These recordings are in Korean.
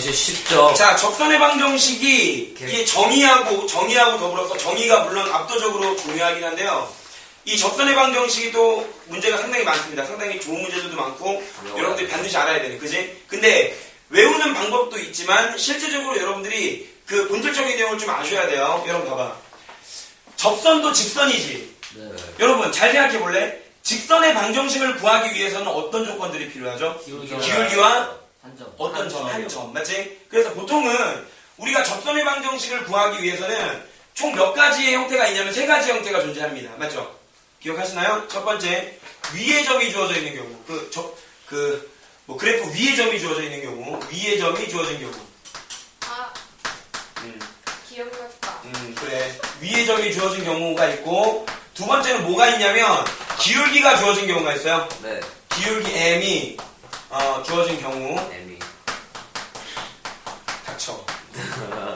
이제 쉽죠. 자, 접선의 방정식이 이게 정의하고 더불어서 정의가 물론 압도적으로 중요하긴 한데요. 이 접선의 방정식이 또 문제가 상당히 많습니다. 상당히 좋은 문제들도 많고 여러분들이 반드시 알아야 되는, 그지? 근데 외우는 방법도 있지만 실제적으로 여러분들이 그 본질적인 내용을 좀 아셔야 돼요. 여러분 봐봐. 접선도 직선이지. 네. 여러분 잘 생각해 볼래? 직선의 방정식을 구하기 위해서는 어떤 조건들이 필요하죠? 기울기와 한 점. 어떤 점, 한 점, 맞지? 그래서 보통은 우리가 접선의 방정식을 구하기 위해서는 총 몇 가지의 형태가 있냐면 세 가지 형태가 존재합니다. 맞죠? 기억하시나요? 첫 번째, 위의 점이 주어져 있는 경우. 그래프 위의 점이 주어져 있는 경우. 위의 점이 주어진 경우. 기억났다. 그래. 위의 점이 주어진 경우가 있고, 두 번째는 뭐가 있냐면, 기울기가 주어진 경우가 있어요. 네. 기울기 m이, 주어진 경우. M이. 닥쳐.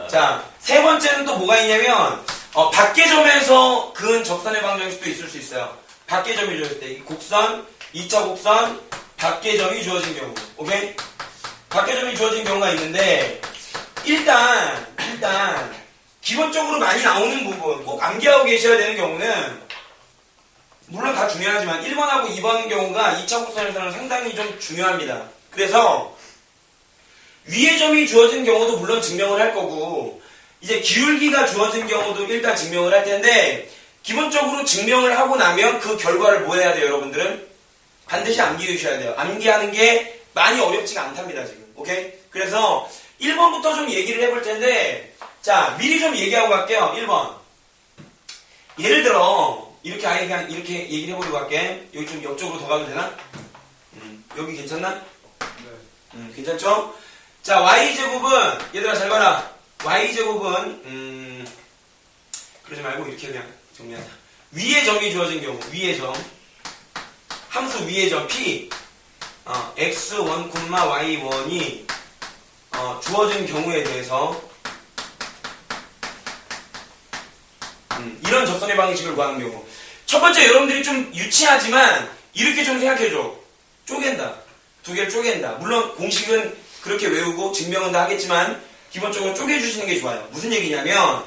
자, 세 번째는 또 뭐가 있냐면, 밖의 점에서 그은 접선의 방정식도 있을 수 있어요. 밖의 점이 주어질 때, 이 곡선, 2차 곡선, 밖의 점이 주어진 경우. 오케이? 밖의 점이 주어진 경우가 있는데, 일단, 기본적으로 많이 나오는 부분, 꼭 암기하고 계셔야 되는 경우는, 물론 다 중요하지만, 1번하고 2번 경우가 2차 곡선에서는 상당히 좀 중요합니다. 그래서, 위의 점이 주어진 경우도 물론 증명을 할 거고, 이제 기울기가 주어진 경우도 일단 증명을 할 텐데, 기본적으로 증명을 하고 나면 그 결과를 뭐 해야 돼요, 여러분들은? 반드시 암기해 주셔야 돼요. 암기하는 게 많이 어렵지가 않답니다, 지금. 오케이? 그래서 1번부터 좀 얘기를 해볼 텐데, 자, 미리 좀 얘기하고 갈게요. 1번. 예를 들어, 이렇게 아예 그냥 이렇게 얘기를 해보려고 할게. 여기 좀 옆쪽으로 더 가도 되나? 여기 괜찮나? 네. 괜찮죠? 자, y제곱은, 얘들아 잘 봐라. y제곱은, 그러지 말고 이렇게 그냥 정리하자. 위의 점이 주어진 경우, 위의 점. 함수 위의 점 p x1, y1이 주어진 경우에 대해서 이런 접선의 방식을 구하는 경우. 첫 번째 여러분들이 좀 유치하지만 이렇게 좀 생각해줘. 쪼갠다. 두 개를 쪼갠다. 물론 공식은 그렇게 외우고 증명은 다 하겠지만 기본적으로 쪼개주시는 게 좋아요. 무슨 얘기냐면,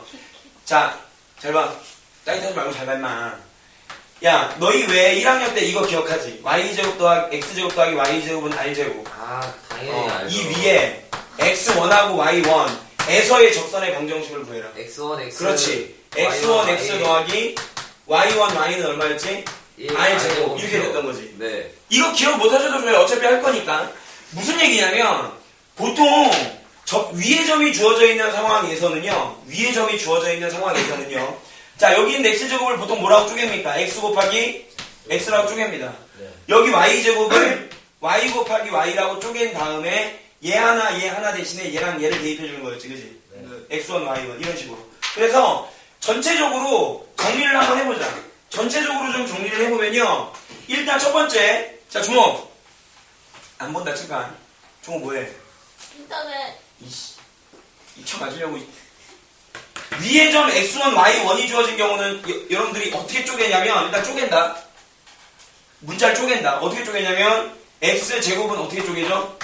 자, 잘 봐. 짜릿하지 말고 잘 봐, 임마. 야, 너희 왜 1학년 때 이거 기억하지? y제곱 더하기 x제곱 더하기 y제곱은 r제곱. 당연히 알죠. 이 위에 x1하고 y1에서의 접선의 방정식을 구해라. x1, x. 그렇지. x1, x 더하기 y1, y는 얼마였지? r제곱. 이렇게 됐던 거지. 네. 이거 기억 못 하셔도 좋아요. 어차피 할 거니까. 무슨 얘기냐면, 보통 위에 점이 주어져 있는 상황에서는요. 자, 여기 있는 x제곱을 보통 뭐라고 쪼갭니까? x 곱하기 x라고 쪼갭니다. 네. 여기 y제곱을 y 곱하기 y라고 쪼갠 다음에 얘 하나 대신에 얘랑 얘를 대입해 주는 거였지, 그지? 네. x1, y1 이런 식으로. 그래서 전체적으로 정리를 한번 해보자. 전체적으로 좀 정리를 해보면요. 일단 첫 번째, 자, 종호. 안 본다, 칠판. 종호 뭐해? 인터넷. 이 쳐 맞으려고. 위의 점 x1, y1이 주어진 경우는 여러분들이 어떻게 쪼개냐면, 일단 쪼갠다. 문자를 쪼갠다. 어떻게 쪼개냐면, x제곱은 어떻게 쪼개죠?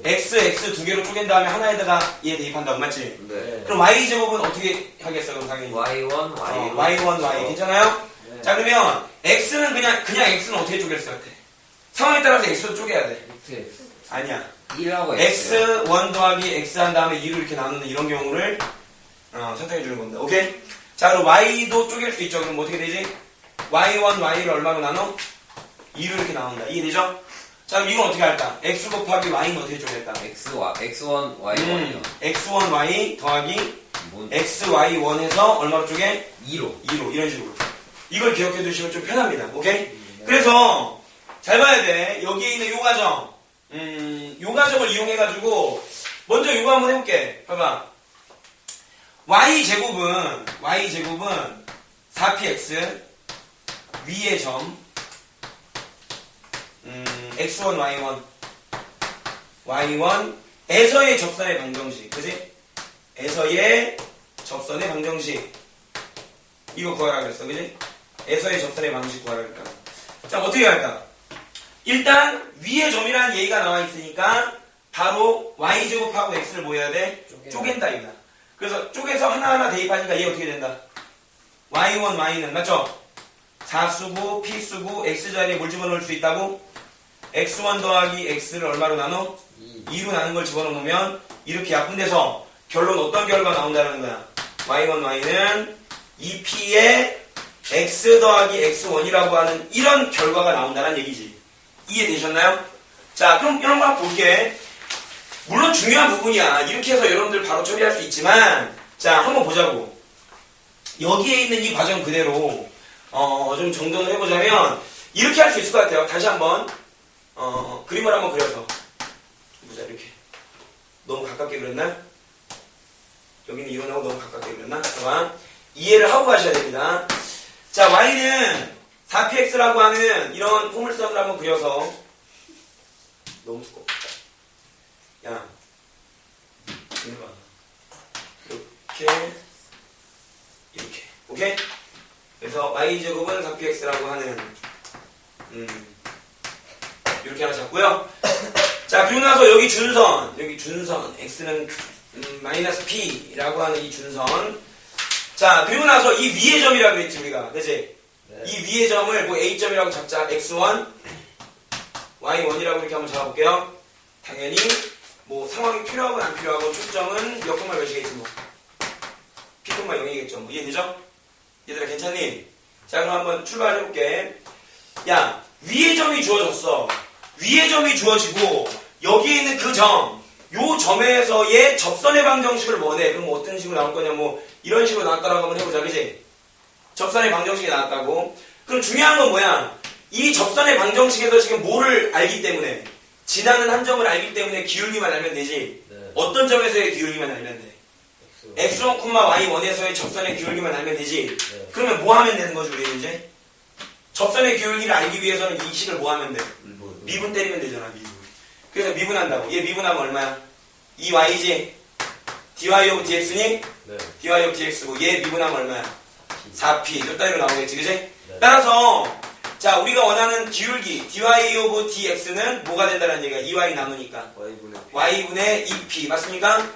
x 두 개로 쪼갠 다음에 하나에다가 얘 대입한다고, 맞지? 네. 그럼 y제곱은 어떻게 하겠어, 그럼 당연히? y1, y1. y1, y. 괜찮아요? 네. 자, 그러면 x는 그냥 x는 어떻게 쪼갤 수 같아? 상황에 따라서 x도 쪼개야 돼. 어떻게? 아니야. 1하고 x. x1 더하기 x 한 다음에 2로 이렇게 나누는 이런 경우를 선택해 주는 겁니다. 오케이? 자, 그럼 y도 쪼갤 수 있죠. 그럼 어떻게 되지? y1, y를 얼마로 나눠? 2로 이렇게 나온다. 이해되죠? 자, 그럼 이건 어떻게 할까? x 곱하기 y는 어떻게 쪼갤까? x1, y1이요. x1, y 더하기 x, y1 해서 얼마로 쪼개? 2로. 2로. 이런 식으로. 이걸 기억해 두시면 좀 편합니다. 오케이? 그래서 잘 봐야 돼. 여기에 있는 요 과정. 요 과정을 이용해가지고 먼저 요거 한번 해볼게. 봐봐. y제곱은 4px 위의 점 x1, y1 에서의 접선의 방정식, 그지? 에서의 접선의 방정식 이거 구하라 그랬어, 그지? 에서의 접선의 방정식 구하라 그랬다. 자, 어떻게 할까? 일단 위의 점이라는 얘기가 나와 있으니까 바로 y제곱하고 x를 뭐 해야 돼? 쪼갠다 이거야. 그래서 쪼개서 하나하나 대입하니까 얘 어떻게 된다? y1, y는 맞죠? 4수고 p수고 x자리에 뭘 집어넣을 수 있다고? x1 더하기 x를 얼마로 나눠? 2로 나눈 걸 집어넣으면 이렇게 약분돼서 결론 어떤 결과가 나온다는 거야? y1, y는 2p의 x 더하기 x1이라고 하는 이런 결과가 나온다는 얘기지. 이해되셨나요? 자, 그럼 이런 거 한번 볼게. 물론 중요한 부분이야. 이렇게 해서 여러분들 바로 처리할 수 있지만, 자, 한번 보자고. 여기에 있는 이 과정 그대로 좀 정돈을 해보자면 이렇게 할 수 있을 것 같아요. 다시 한번 그림을 한번 그려서 보자. 이렇게 너무 가깝게 그렸나? 여기는 이론하고 너무 가깝게 그렸나? 잠깐만. 이해를 하고 가셔야 됩니다. 자, y는 4px라고 하는 이런 포물선을 한번 그려서 너무 두꺼워. 야, 이거 봐. 이렇게. 오케이? 그래서 y제곱은 4px라고 하는 이렇게 하나 잡고요. 자, 그리고 나서 여기 준선 x는 마이너스 p라고 하는 이 준선. 자, 그리고 나서 이 위의 점이라고 했지 우리가, 그치? 네. 이 위의 점을 뭐 a점이라고 잡자. x1, y1이라고 이렇게 한번 잡아볼게요. 당연히 뭐 상황이 필요하고 안 필요하고 초점은 몇 콤마 몇이겠지 뭐. p콤마 0이겠죠. 뭐 이해되죠? 얘들아 괜찮니? 자, 그럼 한번 출발해볼게. 야, 위의 점이 주어졌어. 위의 점이 주어지고 여기에 있는 그 점, 요 점에서의 접선의 방정식을 원해. 그럼 뭐 어떤 식으로 나올 거냐, 뭐 이런 식으로 나왔다라고 한번 해보자, 그지? 접선의 방정식이 나왔다고. 그럼 중요한 건 뭐야? 이 접선의 방정식에서 지금 뭐를 알기 때문에, 지나는 한 점을 알기 때문에 기울기만 알면 되지. 네. 어떤 점에서의 기울기만 알면 돼? x1, y1에서의 접선의 기울기만 알면 되지. 네. 그러면 뭐 하면 되는 거지, 우리 이제? 접선의 기울기를 알기 위해서는 이 식을 뭐 하면 돼? 미분 때리면 되잖아, 미분. 그래서 미분한다고. 얘 미분하면 얼마야? 2y지? dy 오브 dx니? 네. dy 오브 dx고 얘 미분하면 얼마야? 4p. 요 따위로 나오겠지, 그지? 네. 따라서 자, 우리가 원하는 기울기 dy 오브 dx는 뭐가 된다는 얘기야? 2y 나누니까 y분의 2p. 맞습니까?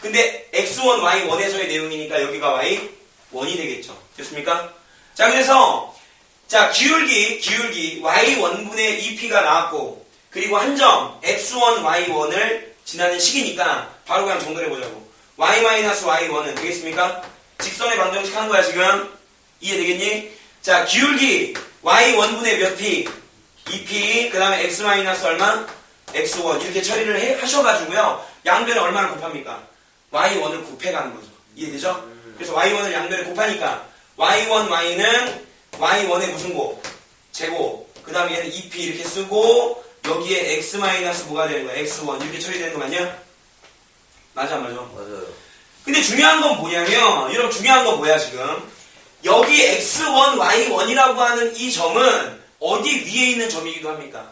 근데 x1, y1에서의 내용이니까 여기가 y1이 되겠죠. 됐습니까? 자, 그래서 자, 기울기 y1분의 2p가 나왔고, 그리고 한 점 x1, y1을 지나는 식이니까 바로 그냥 정돈해보자고. y-y1은 되겠습니까? 직선의 방정식 하는 거야 지금. 이해되겠니? 자, 기울기 y1분의 몇 p? 2p. 그 다음에 x- 얼마? x1. 이렇게 처리를 하셔가지고요. 양변에 얼마를 곱합니까? y1을 곱해가는 거죠. 이해되죠? 그래서 y1을 양변에 곱하니까 y1, y는 y1의 무슨 곱? 제곱. 그 다음에 얘는 2p 이렇게 쓰고 여기에 x- 뭐가 되는 거야? x1 이렇게 처리되는 거 맞냐? 맞아 안 맞아? 맞아요. 근데 중요한 건 뭐냐면, 여러분 중요한 건 뭐야 지금? 여기 x1, y1이라고 하는 이 점은 어디 위에 있는 점이기도 합니까?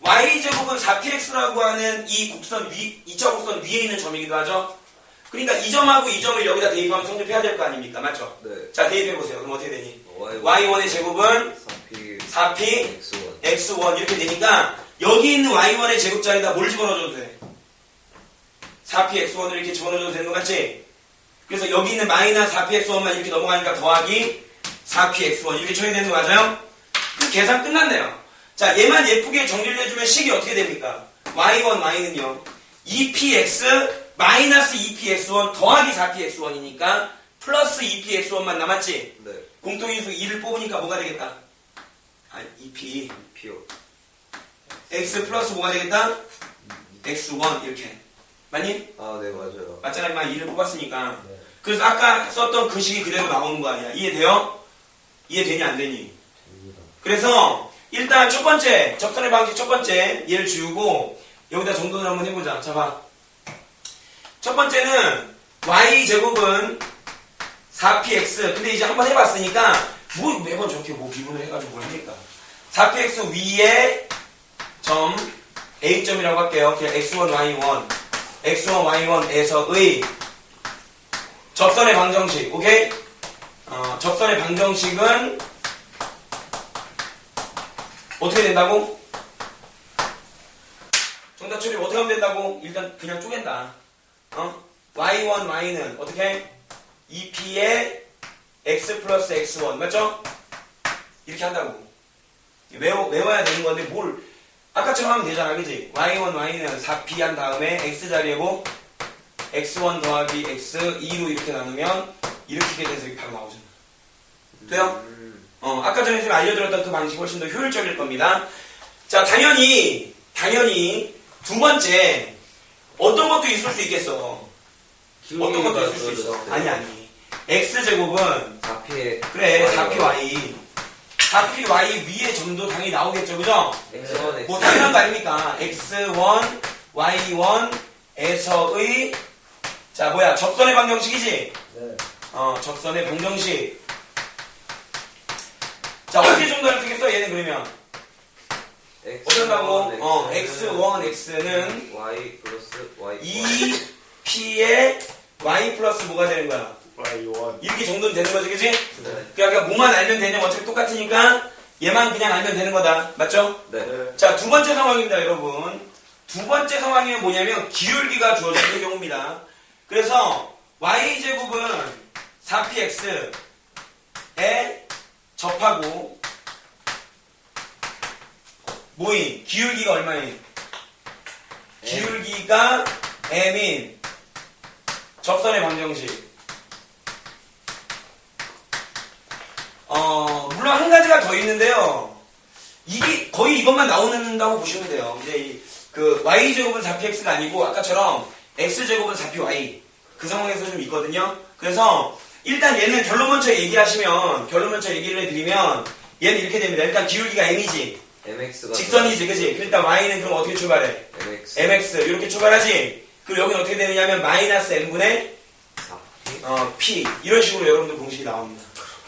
y제곱은 4px라고 하는 이 곡선 2차 곡선 위에 있는 점이기도 하죠? 그러니까 이 점하고 이 점을 여기다 대입하면 성립해야 될 거 아닙니까? 맞죠? 네. 자, 대입해보세요. 그럼 어떻게 되니? y1 y1의 제곱은 4p x1. x1 이렇게 되니까 여기 있는 y1의 제곱자리에다 뭘 집어넣어줘도 돼? 4p x1을 이렇게 집어넣어줘도 되는 거 맞지? 그래서 여기 있는 마이너스 4p x1만 이렇게 넘어가니까 더하기 4p x1 이렇게 처리되는 거 맞아요? 그 계산 끝났네요. 자, 얘만 예쁘게 정리를 해주면 식이 어떻게 됩니까? y1, y는요 2px 마이너스 2px1 더하기 4px1이니까 플러스 2px1만 남았지? 네. 공통인수 2를 뽑으니까 뭐가 되겠다? 2p P요. x 플러스 뭐가 되겠다? x1 이렇게 맞니? 아, 네, 맞아요. 맞잖아, 임마 2를 뽑았으니까. 네. 그래서 아까 썼던 그 식이 그대로 나오는 거 아니야. 이해돼요? 이해되니 안 되니? 됩니다. 그래서 일단 첫 번째 접선의 방식 첫 번째 얘를 지우고 여기다 정돈을 한번 해보자. 자, 봐. 첫 번째는 y제곱은 4px. 근데 이제 한번 해봤으니까 뭐 매번 저렇게 뭐 비분을 해가지고 뭘 합니까? 4px 위에 점 a점이라고 할게요. 그냥 x1, y1 x1, y1에서의 접선의 방정식. 오케이? 접선의 방정식은 어떻게 된다고? 정답 처리 어떻게 하면 된다고? 일단 그냥 쪼갠다. y1, y는 어떻게? 2p의 x 플러스 x1 맞죠? 이렇게 한다고. 외워야 되는 건데 뭘 아까처럼 하면 되잖아, 그지? y1, y는 4p 한 다음에 x 자리에고 x1 더하기 x2로 이렇게 나누면 이렇게 돼서 이렇게 바로 나오잖아. 돼요? 아까 전에 선생님이 알려드렸던 그 방식이 훨씬 더 효율적일 겁니다. 자, 당연히 두 번째 어떤 것도 있을 수 있겠어. 어떤 것도 있을 수 있어. 아니. x제곱은 4P에 그래 4py 4py 위에 점도 당연히 나오겠죠, 그죠? X1, 뭐 당연한 거 아닙니까? x1, y1에서의 자 뭐야 접선의 방정식이지? 네. 접선의 방정식. 자 어떻게 정도를 쓰겠어? 얘는 그러면 어떻게 한다고? x1, x는 Y 플러스 Y 2p의 y 플러스 뭐가 되는 거야? y1 이렇게 정도는 되는 거지, 그지? 네. 그러니까 뭐만 알면 되냐 어차피 똑같으니까 얘만 그냥 알면 되는 거다. 맞죠? 네. 자, 두 번째 상황입니다, 여러분. 두 번째 상황이 뭐냐면 기울기가 주어지는 경우입니다. 그래서 y제곱은 4px에 접하고 뭐인? 기울기가 얼마인? 기울기가 m인 접선의 방정식. 물론 한 가지가 더 있는데요. 이게 거의 이것만 나오는다고 보시면 돼요. 이제 그 y제곱은 4px가 아니고 아까처럼 x제곱은 4py 그 상황에서 좀 있거든요. 그래서 일단 얘는 결론 먼저 얘기를 해드리면 얘는 이렇게 됩니다. 일단 기울기가 m이지. MX가 직선이지, 그지? 일단 y는 그럼 어떻게 출발해? MX mx 이렇게 출발하지. 그리고 여기는 어떻게 되느냐면 마이너스 m분의 4P p 이런 식으로 여러분들 공식이 나옵니다.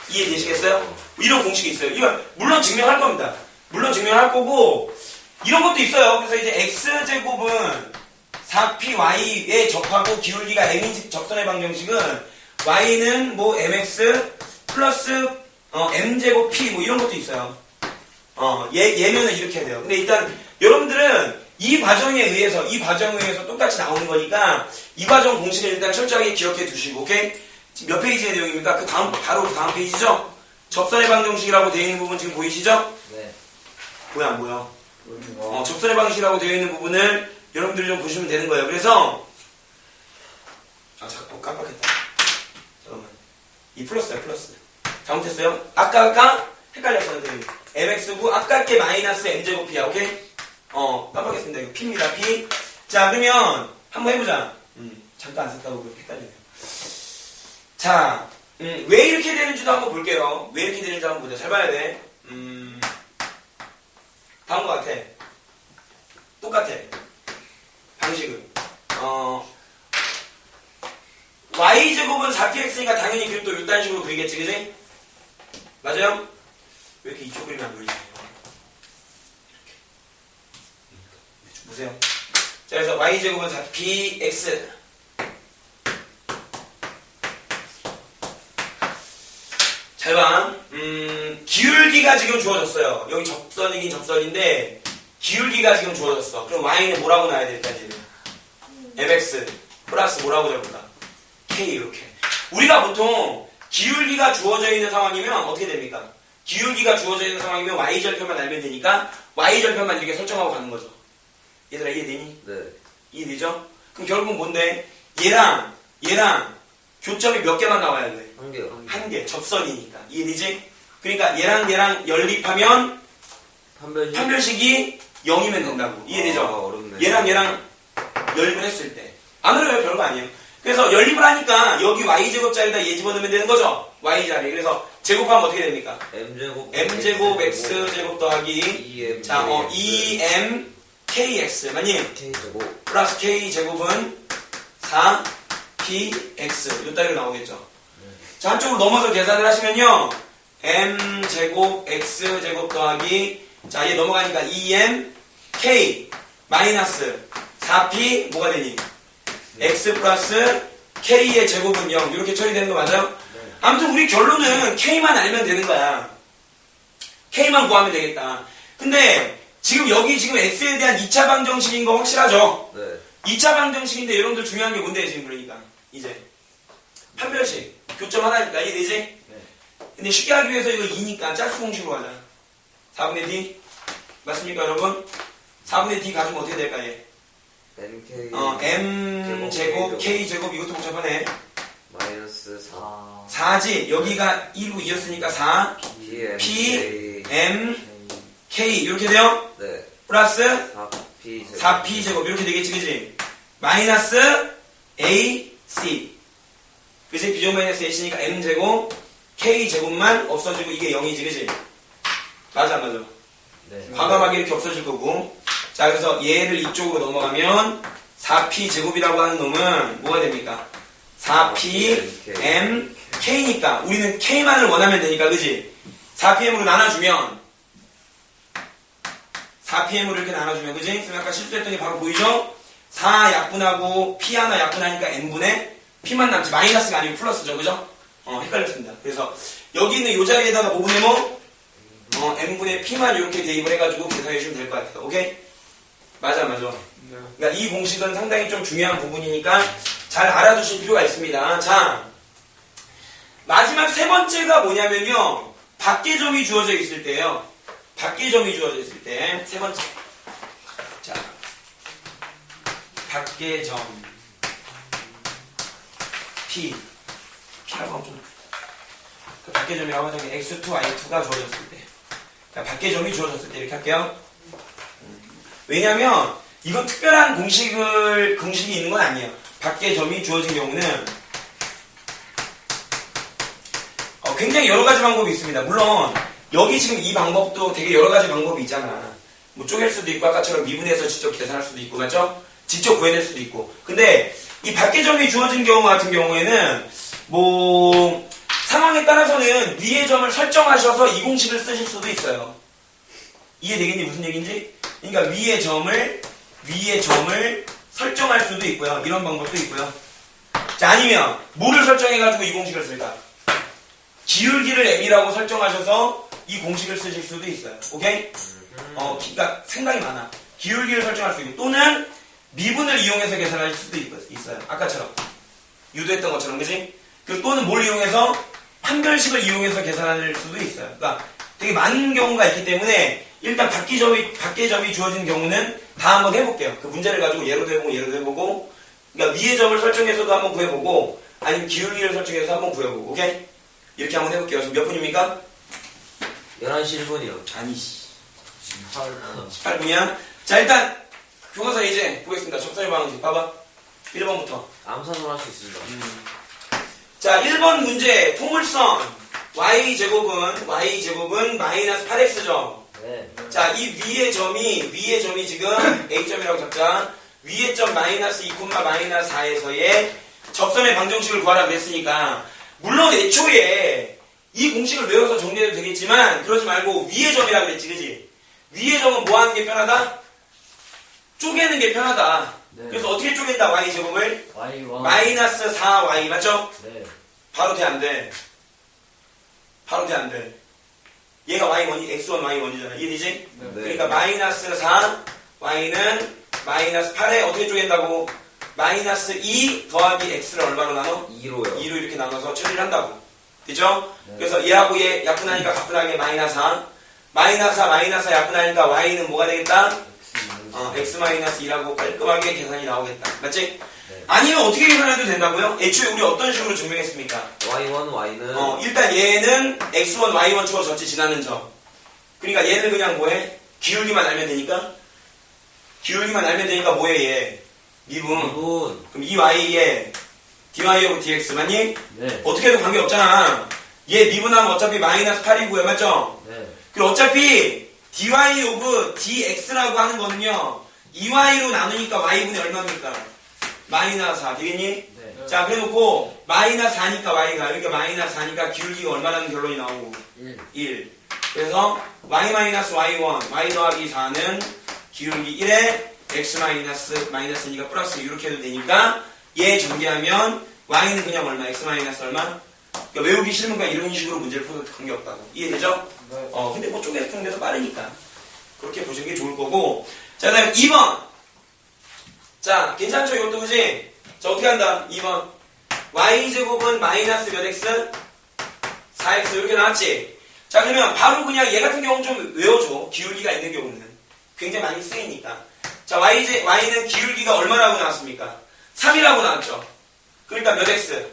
이해되시겠어요? 이런 공식이 있어요. 이건 물론 증명할 겁니다. 물론 증명할 거고 이런 것도 있어요. 그래서 이제 x제곱은 4py에 접하고 기울기가 m인 접선의 방정식은 y는 뭐 mx 플러스 m제곱 p 뭐 이런 것도 있어요. 얘면은 이렇게 해야 돼요. 근데 일단 여러분들은 이 과정에 의해서 똑같이 나오는 거니까 이 과정 공식을 일단 철저하게 기억해 두시고, 오케이? 지금 몇 페이지의 내용입니까? 바로 그 다음 페이지죠? 접선의 방정식이라고 되어 있는 부분 지금 보이시죠? 네. 뭐야? 접선의 방식이라고 되어 있는 부분을 여러분들이 좀 보시면 되는 거예요. 그래서 잠깐 깜빡했다. 잠깐만. 이 플러스야, 플러스. 잘못했어요? 아까 헷갈렸어요, 선생님. mx고 아까 게 마이너스 m제곱 p야, 오케이? 깜빡했습니다. 이거 p입니다, p. 자, 그러면 한번 해보자. 잠깐 안 썼다고 그렇게 헷갈리네요. 자, 왜 이렇게 되는지도 한번 볼게요. 왜 이렇게 되는지 한번 보자. 잘 봐야 돼. 다음과 같아. 똑같아. 방식은. y제곱은 4px니까 당연히 그림 또 이딴 식으로 그리겠지, 그지? 맞아요? 왜 이렇게 이쪽 그림이 안 보이지? 이렇게. 보세요. 자, 그래서 y제곱은 4px. 잘 봐. 기울기가 지금 주어졌어요. 여기 접선이긴 접선인데 기울기가 지금 주어졌어. 그럼 y는 뭐라고 놔야 될까지? mx 플러스 뭐라고 적을까? k 이렇게. 우리가 보통 기울기가 주어져 있는 상황이면 어떻게 됩니까? 기울기가 주어져 있는 상황이면 y절편만 알면 되니까 y절편만 이렇게 설정하고 가는 거죠. 얘들아 이해되니? 네. 이해되죠? 그럼 결국은 뭔데? 얘랑 교점이 몇 개만 나와야 돼? 한 개요. 한 개. 접선이니까. 이해되지? 그러니까 얘랑 연립하면 판별식이 0이면 된다고. 이해되죠? 어렵네. 얘랑 연립을 했을 때. 안 어려워요. 별거 아니에요. 그래서 연립을 하니까 여기 y제곱자리에다 얘 집어넣으면 되는 거죠? y자리. 그래서 제곱하면 어떻게 됩니까? m제곱 x제곱 더하기 2M 자, 2m kx 맞니? K제곱 플러스 k제곱은 4px 요 따위로 나오겠죠. 자, 한쪽으로 넘어서 계산을 하시면요 m제곱 x제곱 더하기 자, 얘 넘어가니까 2m k 마이너스 4p 뭐가 되니? x 플러스 k의 제곱은 0 이렇게 처리되는 거 맞아요? 네. 아무튼 우리 결론은 k만 알면 되는 거야. k만 구하면 되겠다. 근데 지금 여기 지금 x에 대한 2차 방정식인 거 확실하죠? 네. 2차 방정식인데 여러분들 중요한 게 뭔데 지금 그러니까 이제 판별식 교점 하나니까 이해되지? 네. 근데 쉽게 하기 위해서 이거 2니까 짝수 공식으로 가자. 4분의 d 맞습니까 여러분? 4분의 d 가지면 어떻게 될까 얘? MK m 제곱 k 제곱 이것도 복잡하네. 마이너스 4 4지 여기가 1로 2였으니까 4 PM p m k 이렇게 돼요? 네. 플러스 4P 4p 제곱 이렇게 되겠지 그지? 마이너스 a c 그지? 비제곱 마이너스 ac니까 m 제곱 k 제곱만 없어지고 이게 0이지 그지? 맞아 안 맞아? 네. 과감하게 이렇게 없어질 거고 자 그래서 얘를 이쪽으로 넘어가면 4p 제곱이라고 하는 놈은 뭐가 됩니까? 4p m k니까 우리는 k만을 원하면 되니까 그지? 4pm으로 나눠주면 4pm으로 이렇게 나눠주면 그지? 선생님 아까 실수했더니 바로 보이죠? 4 약분하고 p 하나 약분하니까 n분의 p만 남지 마이너스가 아니고 플러스죠 그죠? 헷갈렸습니다. 그래서 여기 있는 요 자리에다가 뭐 보내면 n분의 p만 이렇게 대입을 해가지고 계산해 주시면 될 것 같아요. 오케이? 맞아. 그러니까 이 공식은 상당히 좀 중요한 부분이니까 잘 알아두실 필요가 있습니다. 자, 마지막 세 번째가 뭐냐면요. 밖에점이 주어져 있을 때요. 밖에점이 주어져 있을 때 세 번째. 자, 밖에점 p p라고 하면 좀 밖에점이라고 하자면 x2, y2가 주어졌을 때. 자, 밖에점이 주어졌을 때 이렇게 할게요. 왜냐면 이건 특별한 공식이 있는 건 아니에요. 밖에점이 주어진 경우는 굉장히 여러 가지 방법이 있습니다. 물론 여기 지금 이 방법도 되게 여러 가지 방법이 있잖아. 뭐 쪼갤 수도 있고 아까처럼 미분해서 직접 계산할 수도 있고 맞죠? 직접 구해낼 수도 있고. 근데 이 밖에점이 주어진 경우 같은 경우에는 뭐 상황에 따라서는 위의 점을 설정하셔서 이 공식을 쓰실 수도 있어요. 이해되겠니? 무슨 얘기인지? 그러니까 위의 점을 설정할 수도 있고요. 이런 방법도 있고요. 자, 아니면 뭐를 설정해가지고 이 공식을 쓸까? 기울기를 m이라고 설정하셔서 이 공식을 쓰실 수도 있어요. 오케이? 그러니까 상당히 많아. 기울기를 설정할 수 있고 또는 미분을 이용해서 계산할 수도 있어요. 아까처럼 유도했던 것처럼 그지? 그리고 또는 뭘 이용해서 판별식을 이용해서 계산할 수도 있어요. 그러니까 되게 많은 경우가 있기 때문에 일단 밖에점이 주어진 경우는 다 한번 해볼게요. 그 문제를 가지고 얘로도 해보고 그러니까 위의 점을 설정해서도 한번 구해보고 아니면 기울기를 설정해서 한번 구해보고 오케이? 이렇게 한번 해볼게요. 지금 몇 분입니까? 11시 1분이요. 아니 18분이야? 자 일단 교과서 이제 보겠습니다. 접선의 방식 봐봐 1번부터 암산을 할 수 있습니다. 자 1번 문제 포물선 y제곱은 마이너스 8x죠. 네. 자, 이 위의 점이 지금 A점이라고 잡자. 위의 점 마이너스 2, 마이너스 4에서의 접선의 방정식을 구하라 그랬으니까 물론 애초에 이 공식을 외워서 정리해도 되겠지만 그러지 말고 위의 점이라고 그랬지, 그지? 위의 점은 뭐 하는 게 편하다? 쪼개는 게 편하다. 네. 그래서 어떻게 쪼갠다, y제곱을? Y1. 마이너스 4y, 맞죠? 네. 바로 돼, 안 돼? 바로 돼, 안 돼? 얘가 y1이 x1, y1이잖아. 이해되지? 네. 그러니까 마이너스 4, y는 마이너스 8에 어떻게 쪼갠다고? 마이너스 2 더하기 x를 얼마로 나눠? 2로요. 2로 이렇게 나눠서 처리를 한다고. 되죠? 네. 그래서 얘하고 얘 약분하니까 가뿐하게 마이너스 4. 마이너스 4, 마이너스 4 약분하니까 y는 뭐가 되겠다? x 마이너스 2라고 깔끔하게 계산이 나오겠다. 맞지? 네. 아니면 어떻게 계산해도 된다고요? 애초에 우리 어떤 식으로 증명했습니까? Y1, Y는 일단 얘는 x1, y1 주어졌지 지나는 점. 그러니까 얘는 그냥 뭐해? 기울기만 알면 되니까? 기울기만 알면 되니까 뭐해 얘? 미분. 그럼 이 y에 dy 오브 dx 맞니? 네. 어떻게 해도 관계없잖아. 얘 미분하면 어차피 마이너스 8이고요. 맞죠? 네. 그리고 어차피 dy 오브 dx라고 하는 거는요. 2y로 나누니까 y분의 얼마입니까? 마이너스 4 되겠니? 네. 자 그래놓고 마이너스 4니까 y가 그러니까 마이너스 4니까 기울기가 얼마라는 결론이 나오고 1 그래서 y 마이너스 y1 y 더하기 4는 기울기 1에 x 마이너스니까 플러스 이렇게 해도 되니까 얘 전개하면 y는 그냥 얼마? x 마이너스 얼마? 그러니까 외우기 싫으면 그냥 이런 식으로 문제를 풀어도 관계없다고 이해되죠? 네. 근데 뭐 쪼개서 푸는 게 더 빠르니까 그렇게 보시는 게 좋을 거고. 자, 그 다음에 2번. 자, 괜찮죠? 이것도 그지? 자, 어떻게 한다? 2번. y제곱은 마이너스 몇 x? 4x 이렇게 나왔지? 자, 그러면 바로 그냥 얘 같은 경우는 좀 외워줘. 기울기가 있는 경우는. 굉장히 많이 쓰이니까. 자, y는 기울기가 얼마라고 나왔습니까? 3이라고 나왔죠? 그러니까 몇 x?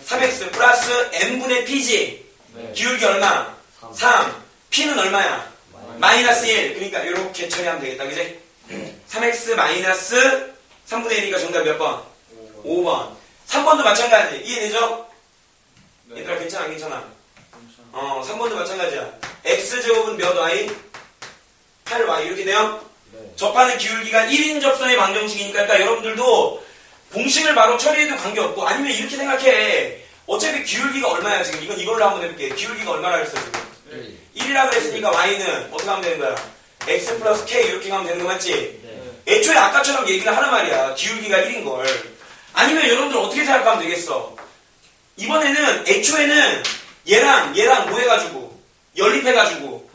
3x 플러스 n분의 p지? 네. 기울기 얼마? 3. p는 얼마야? 마이너스 1. 그러니까 이렇게 처리하면 되겠다. 그지? 3x 마이너스 3분의 1이니까 정답 몇 번? 5번. 3번도 마찬가지. 이해되죠? 네. 얘들아 괜찮아 안 괜찮아? 3번도 마찬가지야. x제곱은 몇 y? 8y 이렇게 돼요? 네. 접하는 기울기가 1인 접선의 방정식이니까 그러니까 여러분들도 공식을 바로 처리해도 관계없고 아니면 이렇게 생각해. 어차피 기울기가 얼마야 지금? 이건 이걸로 한번 해볼게. 기울기가 얼마라 했어 지금? 1이라 그랬으니까 y는 어떻게 하면 되는 거야? x 플러스 k 이렇게 하면 되는 거 맞지? 네. 애초에 아까처럼 얘기를 하란 말이야. 기울기가 1인 걸. 아니면 여러분들 어떻게 생각하면 되겠어? 이번에는 애초에는 얘랑 뭐 해가지고 연립해가지고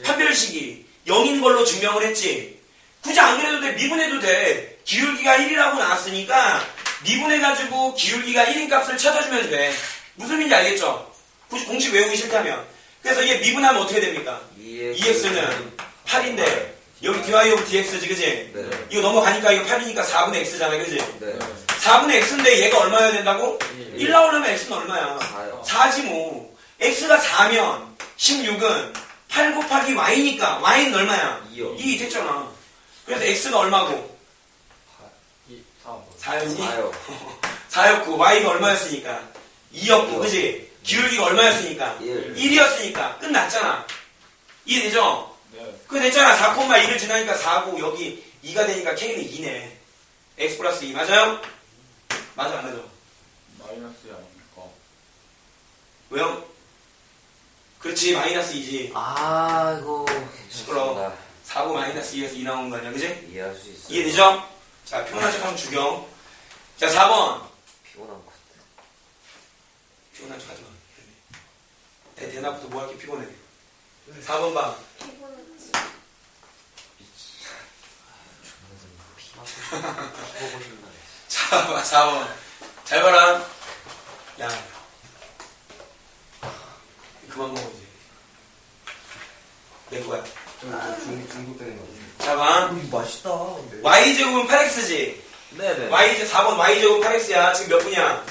판별식이 0인 걸로 증명을 했지. 굳이 안 그래도 돼. 미분해도 돼. 기울기가 1이라고 나왔으니까 미분해가지고 기울기가 1인 값을 찾아주면 돼. 무슨 말인지 알겠죠? 굳이 공식 외우기 싫다면. 그래서 이게 미분하면 어떻게 됩니까? 2x는 8인데 여기 dy 오브 dx지 그지? 네. 이거 넘어가니까 이거 8이니까 4분의 x잖아 그지? 네. 4분의 x인데 얘가 얼마여야 된다고? 1. 1 나오려면 x는 얼마야? 4요. 4지 뭐. x가 4면 16은 8 곱하기 y니까 y는 얼마야? 2요. 2 됐잖아. 그래서 x가 얼마고? 3. 4였니? 4요. 4였고 y가 얼마였으니까? 2였고 그지? 기울기가 얼마였으니까? 1. 1이었으니까 끝났잖아. 이해되죠? 네. 그거 됐잖아. 4,1을 지나니까 4고 여기 2가 되니까 k는 2네. x 플러스 2 맞아요? 맞아 안 맞아? 마이너스 아닙니까? 왜요? 그렇지 마이너스 2지. 아이고. 시끄러워. 괜찮습니다. 4고 마이너스 2에서 2 나온 거 아니야 그지? 이해할 수 있어요. 이해되죠? 자 피곤한 척 하면 죽여. 자 4번 피곤한 것 같아. 피곤한 척 하지 마. 대낮부터 뭐 할게 피곤해. 4번 봐. 피곤했지. 보고 싶나. 자 4번 잘 봐라. 야 그만 먹어 이제. 내 거야. 중독되는 거. 자 봐. 맛있다. y제곱은 8x지. 네네. 4번 y제곱 8x야. 지금 몇 분이야?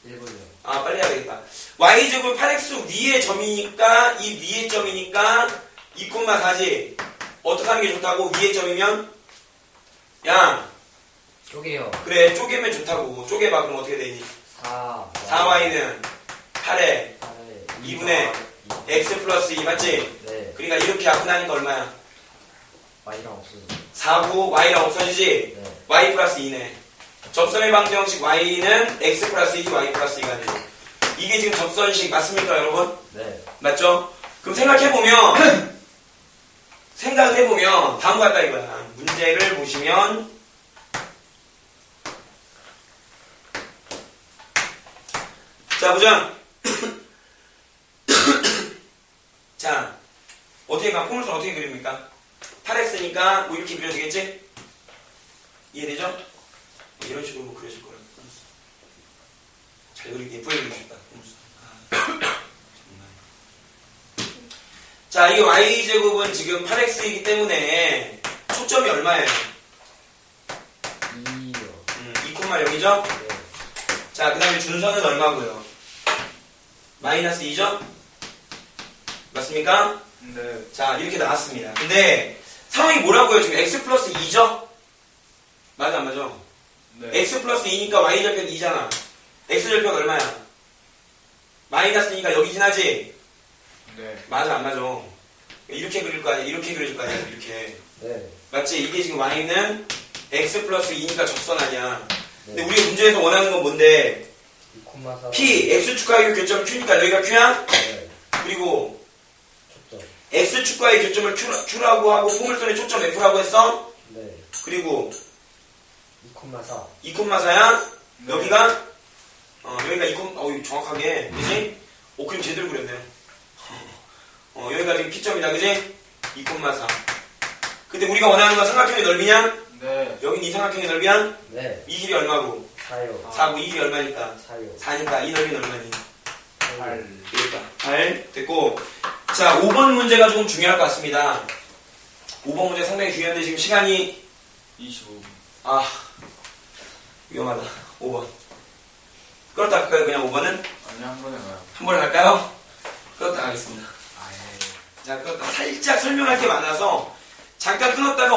21분이요. 아 빨리 해야 되겠다. y제곱 8x 위의 점이니까 이 위의 점이니까 2,4지. 어떻게 하는 게 좋다고? 위의 점이면? 야 쪼개요. 그래 쪼개면 좋다고. 쪼개봐. 그럼 어떻게 되니? 4. 4y는 8에 2분의 x 플러스 2 맞지? 네. 그러니까 이렇게 약분하니까 얼마야? y랑 없어져. 4고 y랑 없어지지? 네. y 플러스 2네. 접선의 방정식 y는 x 플러스 2 y 플러스 2가 되죠. 이게 지금 접선식 맞습니까 여러분? 네. 맞죠? 그럼 생각해보면 다음과 같다 이거야. 문제를 보시면 자 보자. 자 어떻게 포물선 어떻게 그립니까? 8x니까 뭐 이렇게 그려지겠지? 이해되죠? 이런 식으로 뭐 그려질 거야. 잘 그리기 예쁘게 그리고 싶다. 자, 이게 y제곱은 지금 8x이기 때문에 초점이 얼마예요? 2요. 2,0이죠? 네. 자, 그 다음에 준선은 얼마고요? 마이너스 2죠? 맞습니까? 네. 자, 이렇게 나왔습니다. 근데 상황이 뭐라고요? 지금 x 플러스 2죠? 맞아, 안 맞아? 네. x 플러스 2니까 y 절편 2잖아. x 절편 얼마야? 마이너스니까 여기 지나지? 네. 맞아, 안 맞아? 이렇게 그릴 거 아니야? 이렇게 그려질 거 아니야? 이렇게. 네. 맞지? 이게 지금 y는 x 플러스 2니까 적선 아니야. 근데 네. 우리가 문제에서 원하는 건 뭔데? 2,4. p, x축과의 교점 q니까 여기가 q야? 네. 그리고 초점. x축과의 교점을 q라고 하고 포물선의 초점 f라고 했어? 네. 그리고 2,4. 2,4야? 여기가? 여기가 2, 정확하게. 그지? 그림 제대로 그렸네요. 여기가 지금 P점이다, 그지? 2,4. 근데 우리가 원하는 건 삼각형의 넓이냐? 네. 여긴 이 삼각형의 넓이야? 네. 이 길이 얼마고? 4요. 4고 이 길이 얼마니까? 4요. 4니까 이 넓이는 얼마니? 8. 되겠다. 8 됐고. 자, 5번 문제가 조금 중요할 것 같습니다. 5번 문제 상당히 중요한데 지금 시간이 25분. 아 위험하다. 5번 끌었다 갈까요? 그냥 5번은? 아니, 한 번에 가요. 한 번에 갈까요? 끌었다 가겠습니다. 아, 예. 자, 끌었다. 살짝 설명할 게 많아서 잠깐 끊었다가